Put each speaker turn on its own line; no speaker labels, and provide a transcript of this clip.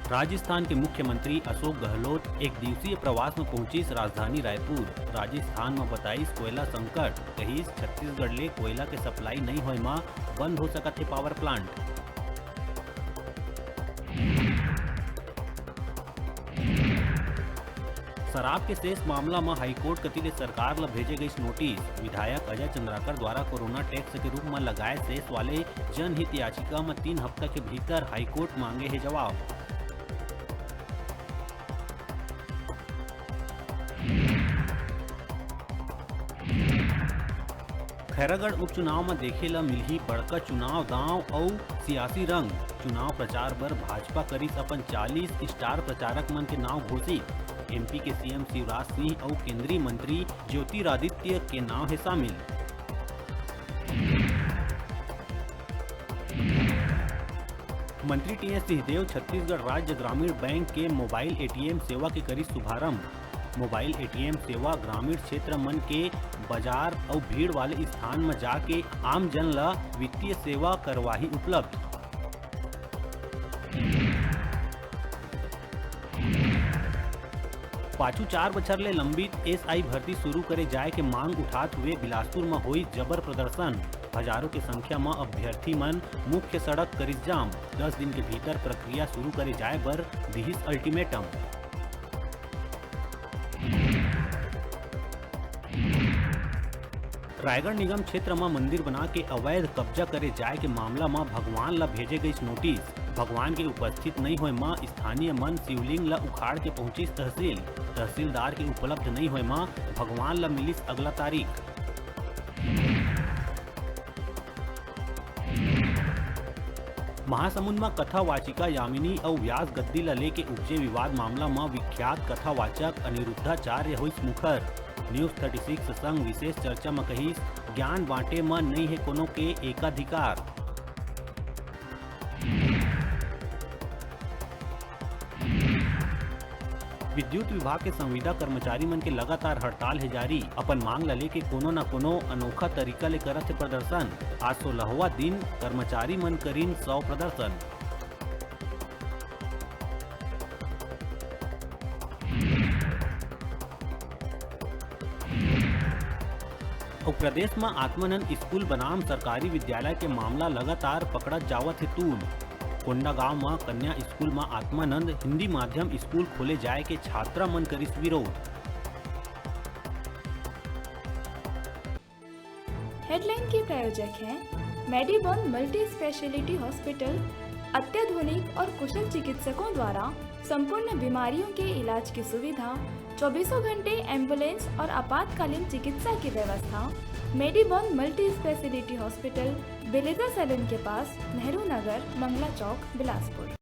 राजस्थान के मुख्यमंत्री अशोक गहलोत एक दिवसीय प्रवास में पहुंची राजधानी रायपुर। राजस्थान में बताइस कोयला संकट, कहिस छत्तीसगढ़ ले कोयला के सप्लाई नहीं होए मां बंद हो सकत है पावर प्लांट। शराब के शेष मामला में हाईकोर्ट कति ले सरकार ला भेजे गई नोटिस। विधायक अजय चंद्राकर द्वारा कोरोना टैक्स के रूप में लगाए शेष वाले जनहित याचिका में 3 हफ्ता के भीतर हाईकोर्ट मांगे है जवाब। खैरागढ़ उपचुनाव में देखे ला मिलही बड़का चुनाव दांव और सियासी रंग। चुनाव प्रचार बर भाजपा करीस अपन 40 स्टार प्रचारक मन के नाम घोषित। एमपी के सीएम शिवराज सिंह और केंद्रीय मंत्री ज्योतिरादित्य के नाम है शामिल। मंत्री टीएस सिंहदेव छत्तीसगढ़ राज्य ग्रामीण बैंक के मोबाइल एटीएम सेवा के करी शुभारंभ। मोबाइल एटीएम सेवा ग्रामीण क्षेत्र मन के बाजार और भीड़ वाले स्थान में जाके आम जन ला वित्तीय सेवा करवाही उपलब्ध। पाछू 4 बछर ले लंबित एसआई भर्ती शुरू करे जाए के मांग उठात हुए बिलासपुर में हुई जबर प्रदर्शन। हजारों के संख्या में अभ्यर्थी मन मुख्य सड़क करिस जाम। 10 दिन के भीतर प्रक्रिया शुरू करे जाए बर दिहिस अल्टीमेटम। रायगढ़ निगम क्षेत्र में मंदिर बना के अवैध कब्जा करे जाए के मामला में भगवान ला भेजे गई नोटिस। भगवान के उपस्थित नहीं होए मां स्थानीय मन शिवलिंग ला उखाड़ के पहुंचिस तहसील। तहसीलदार के उपलब्ध नहीं होए मां भगवान ला मिलिस अगला तारीख। महासमुंद में कथावाचिका यामिनी और व्यास गद्दी ला लेके उपजे विवाद मामला में विख्यात कथावाचक अनिरुद्धाचार्य हुई मुखर। न्यूज 36 संग विशेष चर्चा में कहिस ज्ञान बांटे में नहीं है कोनो के एकाधिकार। विद्युत विभाग के संविदा कर्मचारी मन के लगातार हड़ताल है जारी। अपन मांग ला लेके कोनो न कोनो अनोखा तरीका ले करत है प्रदर्शन। आज 16वां दिन कर्मचारी मन करीन 100 प्रदर्शन। और प्रदेश में आत्मानंद स्कूल बनाम सरकारी विद्यालय के मामला लगातार पकड़ा जावत है तूल। कोंडागांव में कन्या स्कूल में आत्मानंद हिंदी माध्यम स्कूल खोले जाए के छात्रा मन करिस विरोध।
हेडलाइन के प्रायोजक हैं मेडिबॉन मल्टी स्पेशलिटी हॉस्पिटल। अत्याधुनिक और कुशल चिकित्सकों द्वारा संपूर्ण बीमारियों के इलाज की सुविधा, 24 घंटे एम्बुलेंस और आपातकालीन चिकित्सा की व्यवस्था। मेडिबॉन मल्टी स्पेशलिटी हॉस्पिटल, बेलेजा सैलून के पास, नेहरू नगर, मंगला चौक, बिलासपुर।